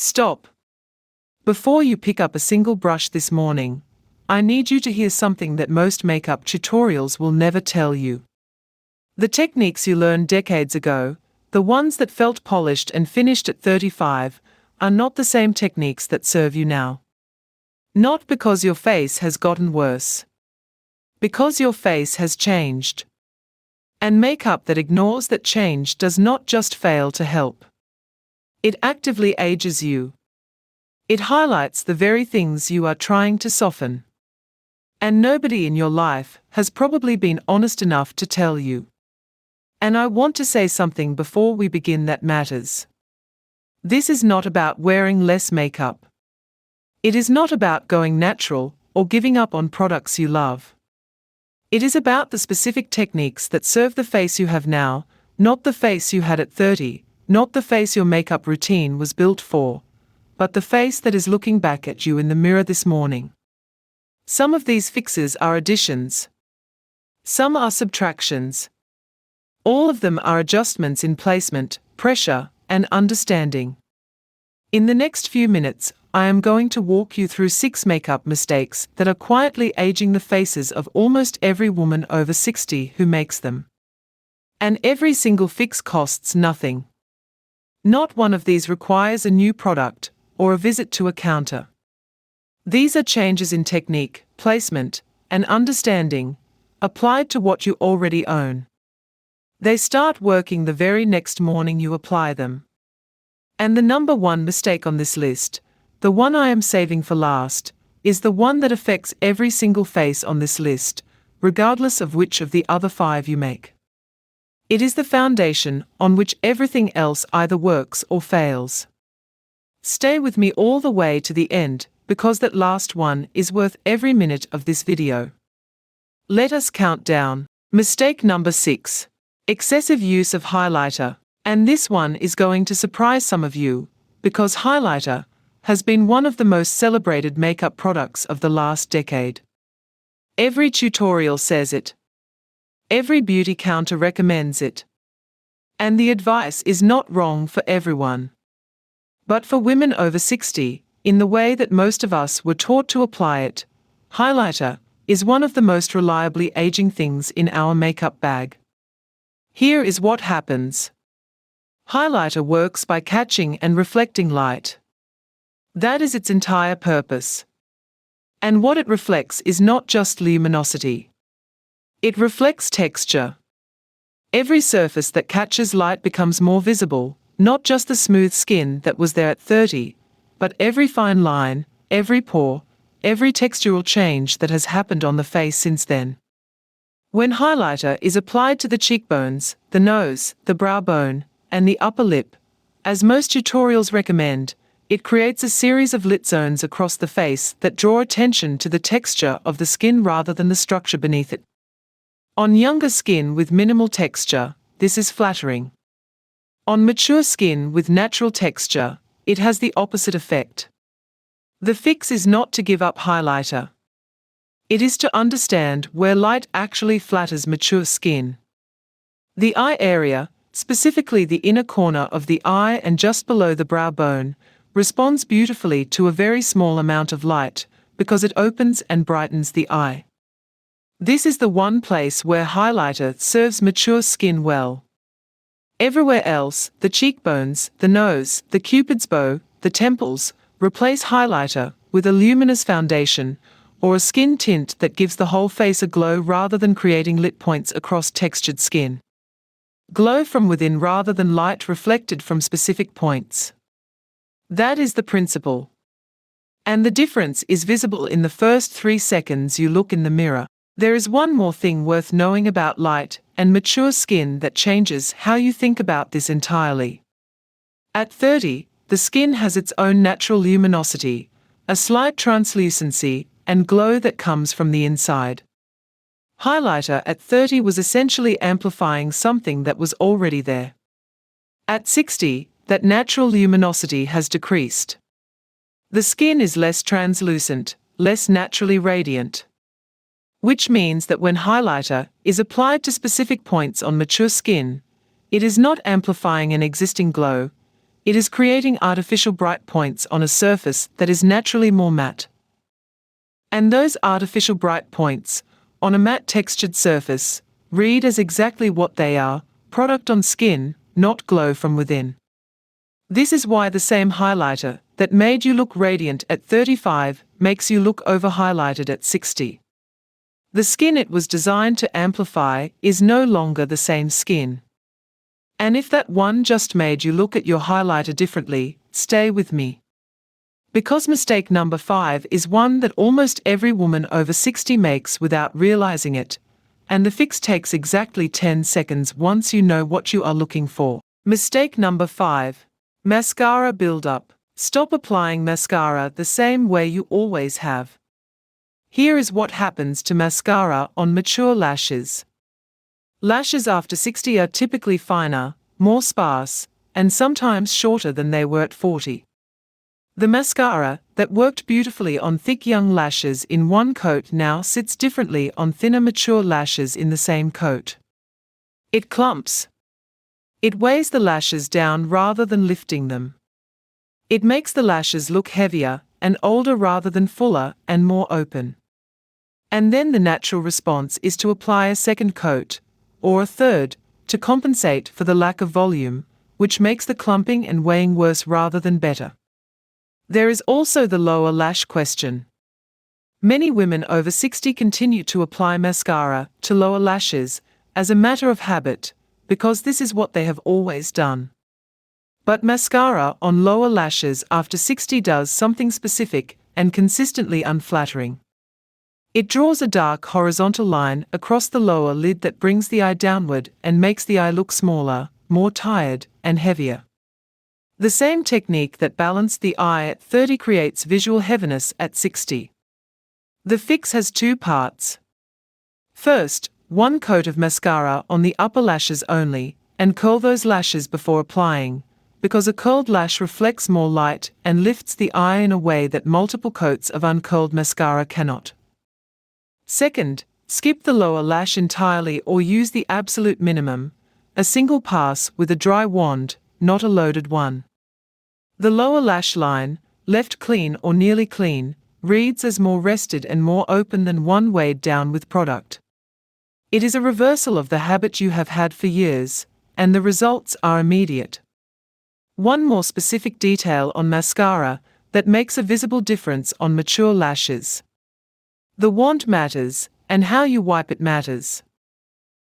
Stop. Before you pick up a single brush this morning, I need you to hear something that most makeup tutorials will never tell you. The techniques you learned decades ago, the ones that felt polished and finished at 35, are not the same techniques that serve you now. Not because your face has gotten worse. Because your face has changed. And makeup that ignores that change does not just fail to help. It actively ages you. It highlights the very things you are trying to soften. And nobody in your life has probably been honest enough to tell you. And I want to say something before we begin that matters. This is not about wearing less makeup. It is not about going natural or giving up on products you love. It is about the specific techniques that serve the face you have now, not the face you had at 30, not the face your makeup routine was built for, but the face that is looking back at you in the mirror this morning. Some of these fixes are additions. Some are subtractions. All of them are adjustments in placement, pressure, and understanding. In the next few minutes, I am going to walk you through 6 makeup mistakes that are quietly aging the faces of almost every woman over 60 who makes them. And every single fix costs nothing. Not one of these requires a new product or a visit to a counter. These are changes in technique, placement, and understanding, applied to what you already own. They start working the very next morning you apply them. And the number one mistake on this list, the one I am saving for last, is the one that affects every single face on this list, regardless of which of the other 5 you make. It is the foundation on which everything else either works or fails. Stay with me all the way to the end, because that last one is worth every minute of this video. Let us count down. Mistake number 6. Excessive use of highlighter. And this one is going to surprise some of you, because highlighter has been one of the most celebrated makeup products of the last decade. Every tutorial says it. Every beauty counter recommends it. And the advice is not wrong for everyone. But for women over 60, in the way that most of us were taught to apply it, highlighter is one of the most reliably aging things in our makeup bag. Here is what happens. Highlighter works by catching and reflecting light. That is its entire purpose. And what it reflects is not just luminosity. It reflects texture. Every surface that catches light becomes more visible, not just the smooth skin that was there at 30, but every fine line, every pore, every textural change that has happened on the face since then. When highlighter is applied to the cheekbones, the nose, the brow bone, and the upper lip, as most tutorials recommend, it creates a series of lit zones across the face that draw attention to the texture of the skin rather than the structure beneath it. On younger skin with minimal texture, this is flattering. On mature skin with natural texture, it has the opposite effect. The fix is not to give up highlighter. It is to understand where light actually flatters mature skin. The eye area, specifically the inner corner of the eye and just below the brow bone, responds beautifully to a very small amount of light because it opens and brightens the eye. This is the one place where highlighter serves mature skin well. Everywhere else, the cheekbones, the nose, the cupid's bow, the temples, replace highlighter with a luminous foundation or a skin tint that gives the whole face a glow rather than creating lit points across textured skin. Glow from within rather than light reflected from specific points. That is the principle. And the difference is visible in the first 3 seconds you look in the mirror. There is one more thing worth knowing about light and mature skin that changes how you think about this entirely. At 30, the skin has its own natural luminosity, a slight translucency, and glow that comes from the inside. Highlighter at 30 was essentially amplifying something that was already there. At 60, that natural luminosity has decreased. The skin is less translucent, less naturally radiant. Which means that when highlighter is applied to specific points on mature skin, it is not amplifying an existing glow, It is creating artificial bright points on a surface that is naturally more matte. And those artificial bright points, on a matte textured surface, read as exactly what they are: product on skin, not glow from within. This is why the same highlighter that made you look radiant at 35 makes you look over-highlighted at 60. The skin it was designed to amplify is no longer the same skin. And if that one just made you look at your highlighter differently, stay with me. Because mistake number 5 is one that almost every woman over 60 makes without realizing it, and the fix takes exactly 10 seconds once you know what you are looking for. Mistake number 5. Mascara buildup. Stop applying mascara the same way you always have. Here is what happens to mascara on mature lashes. Lashes after 60 are typically finer, more sparse, and sometimes shorter than they were at 40. The mascara that worked beautifully on thick young lashes in one coat now sits differently on thinner mature lashes in the same coat. It clumps. It weighs the lashes down rather than lifting them. It makes the lashes look heavier and older rather than fuller and more open. And then the natural response is to apply a second coat, or a third, to compensate for the lack of volume, which makes the clumping and weighing worse rather than better. There is also the lower lash question. Many women over 60 continue to apply mascara to lower lashes as a matter of habit, because this is what they have always done. But mascara on lower lashes after 60 does something specific and consistently unflattering. It draws a dark horizontal line across the lower lid that brings the eye downward and makes the eye look smaller, more tired, and heavier. The same technique that balanced the eye at 30 creates visual heaviness at 60. The fix has two parts. First, one coat of mascara on the upper lashes only, and curl those lashes before applying, because a curled lash reflects more light and lifts the eye in a way that multiple coats of uncurled mascara cannot. Second, skip the lower lash entirely or use the absolute minimum, a single pass with a dry wand, not a loaded one. The lower lash line, left clean or nearly clean, reads as more rested and more open than one weighed down with product. It is a reversal of the habit you have had for years, and the results are immediate. One more specific detail on mascara that makes a visible difference on mature lashes. The wand matters, and how you wipe it matters.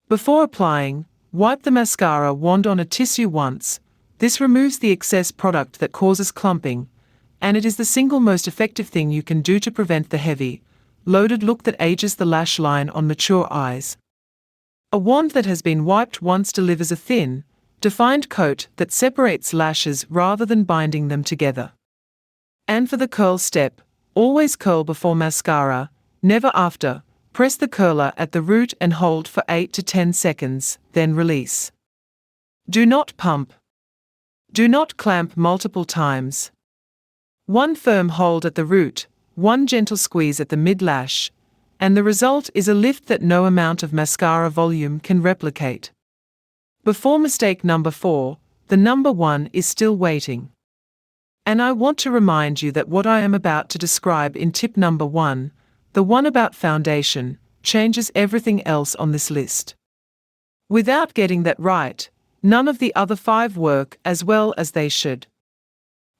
Before applying, wipe the mascara wand on a tissue once. This removes the excess product that causes clumping, and it is the single most effective thing you can do to prevent the heavy, loaded look that ages the lash line on mature eyes. A wand that has been wiped once delivers a thin, defined coat that separates lashes rather than binding them together. And for the curl step, always curl before mascara, never after. Press the curler at the root and hold for 8 to 10 seconds, then release. Do not pump. Do not clamp multiple times. One firm hold at the root, one gentle squeeze at the mid-lash, and the result is a lift that no amount of mascara volume can replicate. Before mistake number 4, the number 1 is still waiting. And I want to remind you that what I am about to describe in tip number 1, the one about foundation, changes everything else on this list. Without getting that right, none of the other 5 work as well as they should.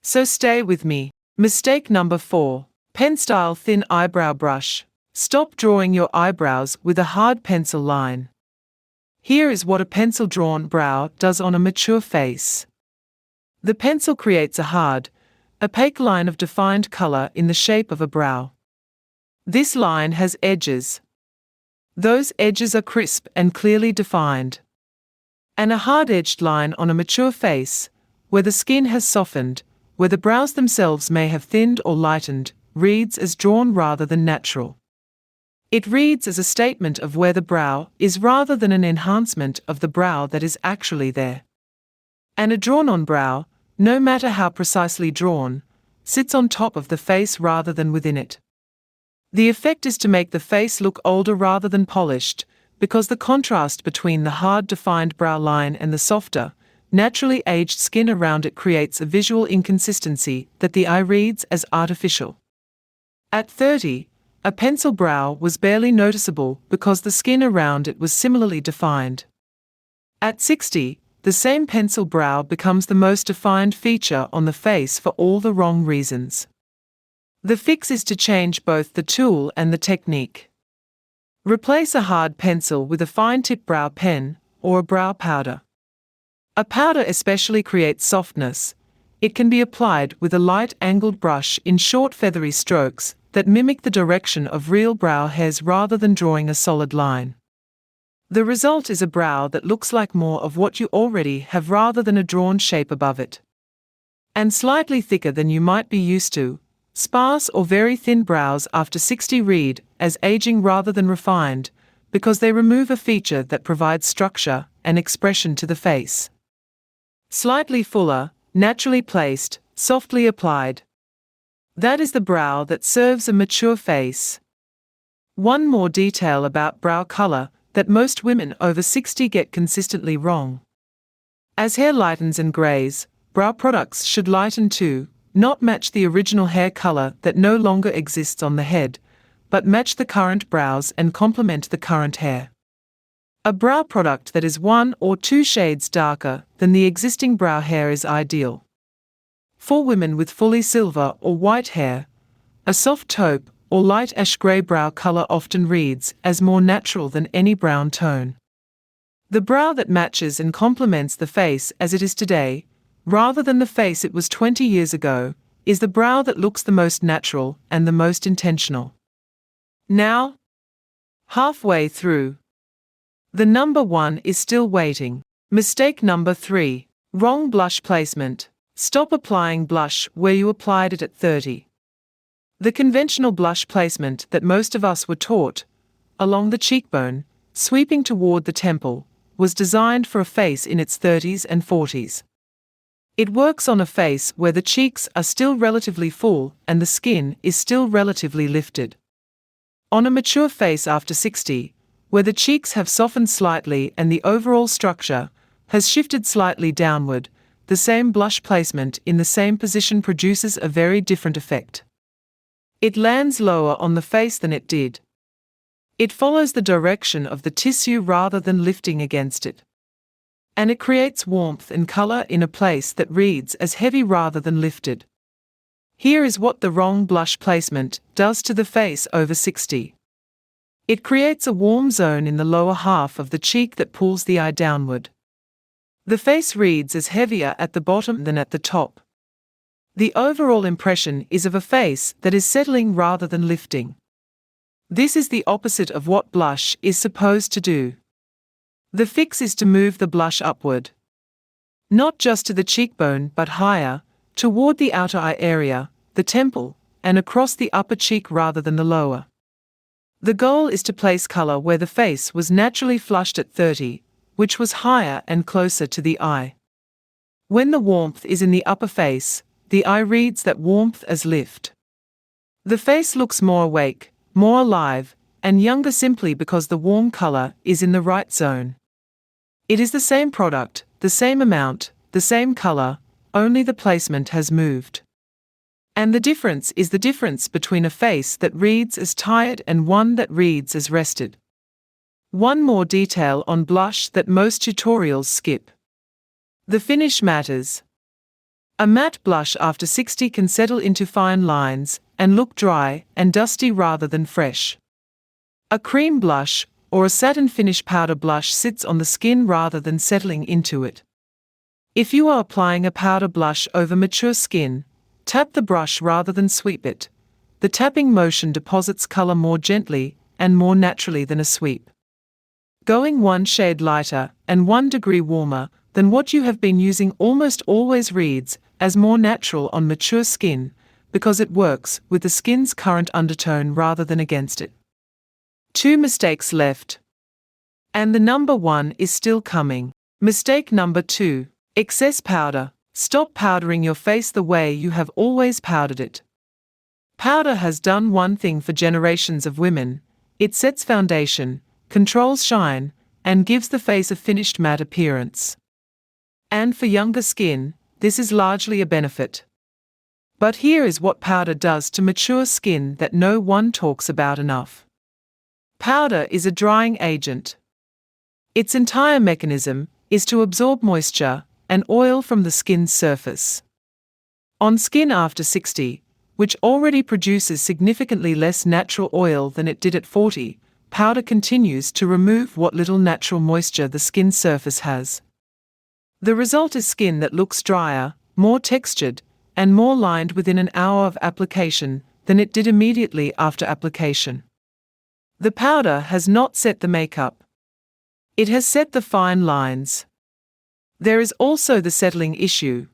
So stay with me. Mistake number 4. Pen-style thin eyebrow brush. Stop drawing your eyebrows with a hard pencil line. Here is what a pencil-drawn brow does on a mature face. The pencil creates a hard, opaque line of defined color in the shape of a brow. This line has edges. Those edges are crisp and clearly defined. And a hard-edged line on a mature face, where the skin has softened, where the brows themselves may have thinned or lightened, reads as drawn rather than natural. It reads as a statement of where the brow is rather than an enhancement of the brow that is actually there. And a drawn-on brow, no matter how precisely drawn, sits on top of the face rather than within it. The effect is to make the face look older rather than polished, because the contrast between the hard defined brow line and the softer, naturally aged skin around it creates a visual inconsistency that the eye reads as artificial. At 30, a pencil brow was barely noticeable because the skin around it was similarly defined. At 60, the same pencil brow becomes the most defined feature on the face for all the wrong reasons. The fix is to change both the tool and the technique. Replace a hard pencil with a fine-tip brow pen or a brow powder. A powder especially creates softness. It can be applied with a light angled brush in short feathery strokes that mimic the direction of real brow hairs rather than drawing a solid line. The result is a brow that looks like more of what you already have rather than a drawn shape above it. And slightly thicker than you might be used to. Sparse or very thin brows after 60 read as aging rather than refined, because they remove a feature that provides structure and expression to the face. Slightly fuller, naturally placed, softly applied. That is the brow that serves a mature face. One more detail about brow color that most women over 60 get consistently wrong. As hair lightens and grays, brow products should lighten too, not match the original hair color that no longer exists on the head, but match the current brows and complement the current hair. A brow product that is 1 or 2 shades darker than the existing brow hair is ideal. For women with fully silver or white hair, a soft taupe or light ash gray brow color often reads as more natural than any brown tone. The brow that matches and complements the face as it is today, rather than the face it was 20 years ago, is the brow that looks the most natural and the most intentional. Now, halfway through, the number 1 is still waiting. Mistake number 3. Wrong blush placement. Stop applying blush where you applied it at 30. The conventional blush placement that most of us were taught, along the cheekbone, sweeping toward the temple, was designed for a face in its 30s and 40s. It works on a face where the cheeks are still relatively full and the skin is still relatively lifted. On a mature face after 60, where the cheeks have softened slightly and the overall structure has shifted slightly downward, the same blush placement in the same position produces a very different effect. It lands lower on the face than it did. It follows the direction of the tissue rather than lifting against it. And it creates warmth and color in a place that reads as heavy rather than lifted. Here is what the wrong blush placement does to the face over 60. It creates a warm zone in the lower half of the cheek that pulls the eye downward. The face reads as heavier at the bottom than at the top. The overall impression is of a face that is settling rather than lifting. This is the opposite of what blush is supposed to do. The fix is to move the blush upward. Not just to the cheekbone but higher, toward the outer eye area, the temple, and across the upper cheek rather than the lower. The goal is to place color where the face was naturally flushed at 30, which was higher and closer to the eye. When the warmth is in the upper face, the eye reads that warmth as lift. The face looks more awake, more alive, and younger simply because the warm color is in the right zone. It is the same product, the same amount, the same color, only the placement has moved. And the difference is the difference between a face that reads as tired and one that reads as rested. One more detail on blush that most tutorials skip. The finish matters. A matte blush after 60 can settle into fine lines and look dry and dusty rather than fresh. A cream blush or a satin finish powder blush sits on the skin rather than settling into it. If you are applying a powder blush over mature skin, tap the brush rather than sweep it. The tapping motion deposits color more gently and more naturally than a sweep. Going 1 shade lighter and 1 degree warmer than what you have been using almost always reads as more natural on mature skin, because it works with the skin's current undertone rather than against it. 2 mistakes left. And the number 1 is still coming. Mistake number 2. Excess powder. Stop powdering your face the way you have always powdered it. Powder has done one thing for generations of women. It sets foundation, controls shine, and gives the face a finished matte appearance. And for younger skin, this is largely a benefit. But here is what powder does to mature skin that no one talks about enough. Powder is a drying agent. Its entire mechanism is to absorb moisture and oil from the skin's surface. On skin after 60, which already produces significantly less natural oil than it did at 40, powder continues to remove what little natural moisture the skin surface has. The result is skin that looks drier, more textured, and more lined within an hour of application than it did immediately after application. The powder has not set the makeup. It has set the fine lines. There is also the settling issue.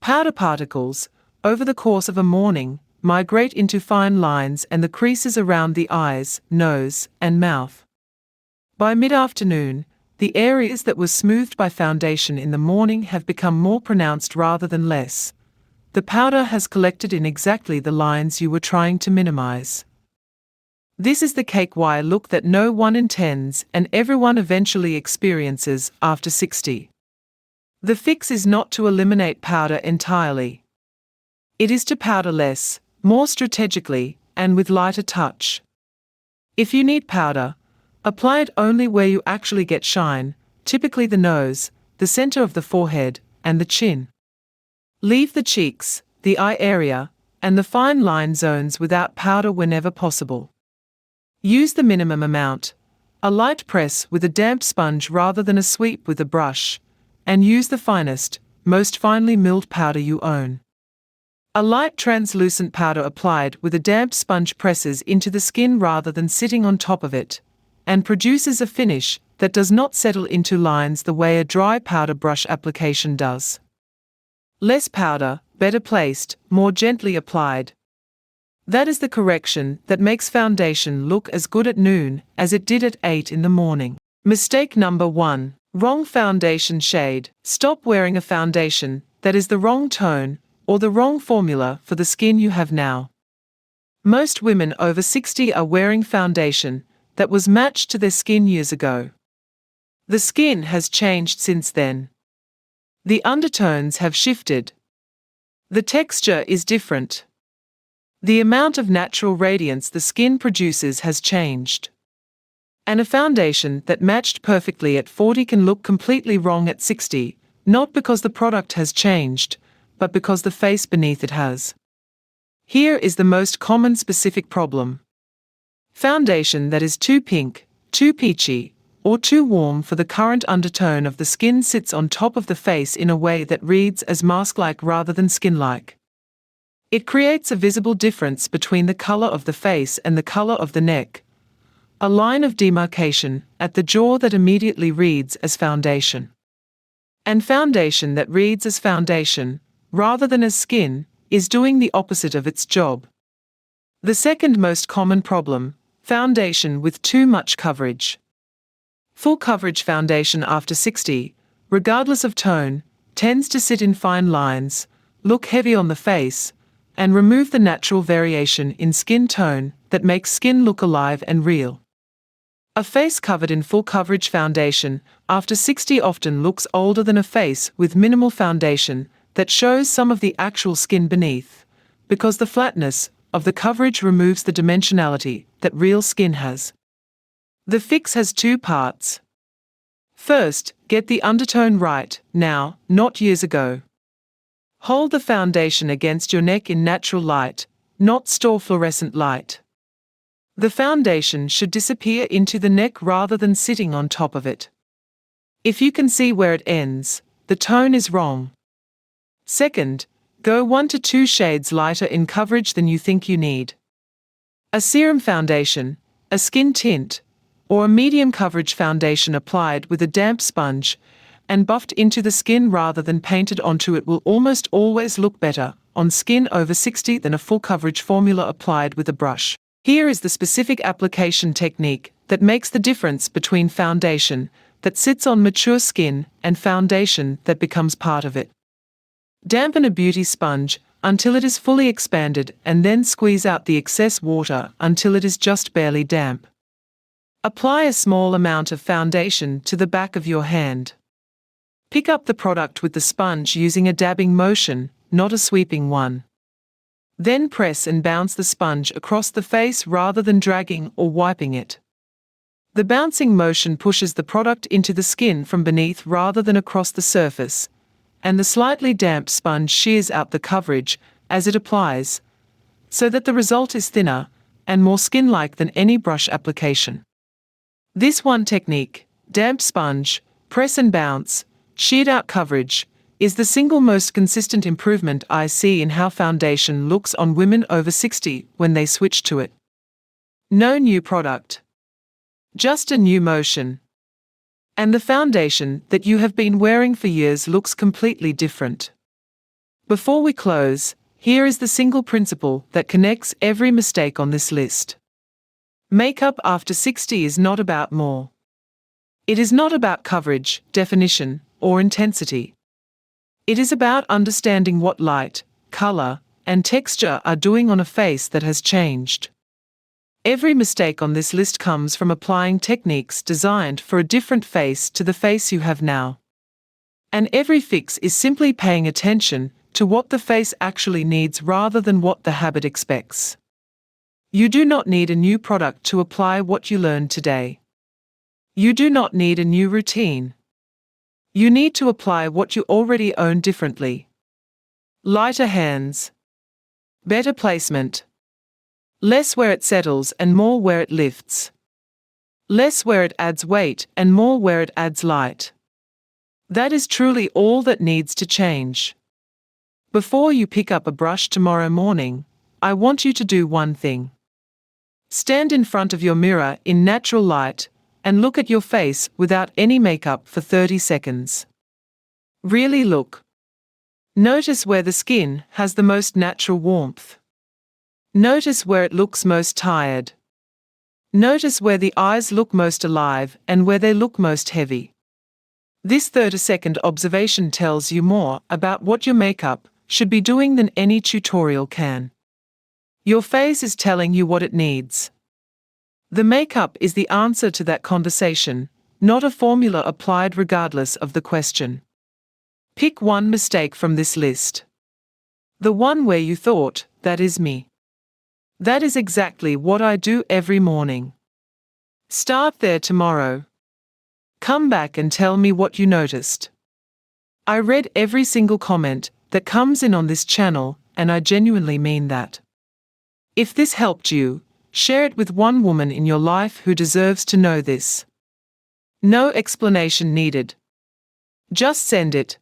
Powder particles, over the course of a morning, migrate into fine lines and the creases around the eyes, nose, and mouth. By mid-afternoon, the areas that were smoothed by foundation in the morning have become more pronounced rather than less. The powder has collected in exactly the lines you were trying to minimize. This is the cake-wire look that no one intends and everyone eventually experiences after 60. The fix is not to eliminate powder entirely. It is to powder less, more strategically, and with lighter touch. If you need powder, apply it only where you actually get shine, typically the nose, the center of the forehead, and the chin. Leave the cheeks, the eye area, and the fine line zones without powder whenever possible. Use the minimum amount, a light press with a damp sponge rather than a sweep with a brush, and use the finest, most finely milled powder you own. A light translucent powder applied with a damp sponge presses into the skin rather than sitting on top of it, and produces a finish that does not settle into lines the way a dry powder brush application does. Less powder, better placed, more gently applied. That is the correction that makes foundation look as good at noon as it did at 8 in the morning. Mistake number 1. Wrong foundation shade. Stop wearing a foundation that is the wrong tone or the wrong formula for the skin you have now. Most women over 60 are wearing foundation that was matched to their skin years ago. The skin has changed since then. The undertones have shifted. The texture is different. The amount of natural radiance the skin produces has changed. And a foundation that matched perfectly at 40 can look completely wrong at 60, not because the product has changed, but because the face beneath it has. Here is the most common specific problem. Foundation that is too pink, too peachy, or too warm for the current undertone of the skin sits on top of the face in a way that reads as mask-like rather than skin-like. It creates a visible difference between the color of the face and the color of the neck, a line of demarcation at the jaw that immediately reads as foundation. And foundation that reads as foundation, rather than as skin, is doing the opposite of its job. The second most common problem, foundation with too much coverage. Full coverage foundation after 60, regardless of tone, tends to sit in fine lines, look heavy on the face, and remove the natural variation in skin tone that makes skin look alive and real. A face covered in full coverage foundation after 60 often looks older than a face with minimal foundation that shows some of the actual skin beneath, because the flatness of the coverage removes the dimensionality that real skin has. The fix has two parts. First, get the undertone right, now, not years ago. Hold the foundation against your neck in natural light, not store fluorescent light. The foundation should disappear into the neck rather than sitting on top of it. If you can see where it ends, the tone is wrong. Second, go 1 to 2 shades lighter in coverage than you think you need. A serum foundation, a skin tint, or a medium coverage foundation applied with a damp sponge and buffed into the skin rather than painted onto it will almost always look better on skin over 60 than a full coverage formula applied with a brush. Here is the specific application technique that makes the difference between foundation that sits on mature skin and foundation that becomes part of it. Dampen a beauty sponge until it is fully expanded and then squeeze out the excess water until it is just barely damp. Apply a small amount of foundation to the back of your hand. Pick up the product with the sponge using a dabbing motion, not a sweeping one. Then press and bounce the sponge across the face rather than dragging or wiping it. The bouncing motion pushes the product into the skin from beneath rather than across the surface, and the slightly damp sponge shears out the coverage as it applies, so that the result is thinner and more skin-like than any brush application. This one technique, damp sponge, press and bounce, sheared out coverage, is the single most consistent improvement I see in how foundation looks on women over 60 when they switch to it. No new product. Just a new motion. And the foundation that you have been wearing for years looks completely different. Before we close, here is the single principle that connects every mistake on this list. Makeup after 60 is not about more. It is not about coverage, definition, or intensity. It is about understanding what light, color, and texture are doing on a face that has changed. Every mistake on this list comes from applying techniques designed for a different face to the face you have now. And every fix is simply paying attention to what the face actually needs rather than what the habit expects. You do not need a new product to apply what you learned today. You do not need a new routine. You need to apply what you already own differently. Lighter hands. Better placement. Less where it settles and more where it lifts. Less where it adds weight and more where it adds light. That is truly all that needs to change. Before you pick up a brush tomorrow morning, I want you to do one thing. Stand in front of your mirror in natural light and look at your face without any makeup for 30 seconds. Really look. Notice where the skin has the most natural warmth. Notice where it looks most tired. Notice where the eyes look most alive and where they look most heavy. This 30-second observation tells you more about what your makeup should be doing than any tutorial can. Your face is telling you what it needs. The makeup is the answer to that conversation, not a formula applied regardless of the question. Pick one mistake from this list. The one where you thought, "That is me. That is exactly what I do every morning." Start there tomorrow. Come back and tell me what you noticed. I read every single comment that comes in on this channel, and I genuinely mean that. If this helped you, share it with one woman in your life who deserves to know this. No explanation needed. Just send it.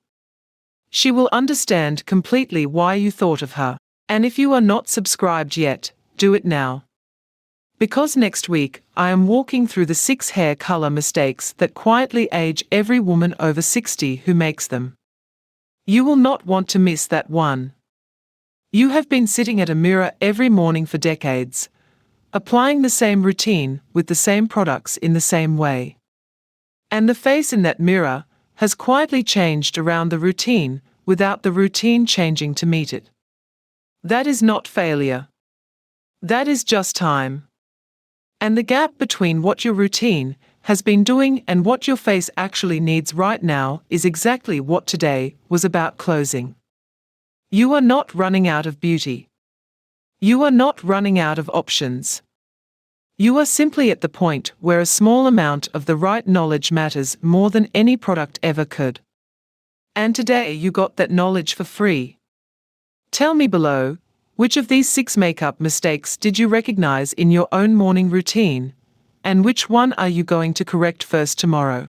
She will understand completely why you thought of her. And if you are not subscribed yet, do it now. Because next week, I am walking through the 6 hair color mistakes that quietly age every woman over 60 who makes them. You will not want to miss that one. You have been sitting at a mirror every morning for decades, applying the same routine with the same products in the same way. And the face in that mirror has quietly changed around the routine without the routine changing to meet it. That is not failure. That is just time. And the gap between what your routine has been doing and what your face actually needs right now is exactly what today was about closing. You are not running out of beauty. You are not running out of options. You are simply at the point where a small amount of the right knowledge matters more than any product ever could. And today you got that knowledge for free. Tell me below, which of these 6 makeup mistakes did you recognize in your own morning routine? And which one are you going to correct first tomorrow?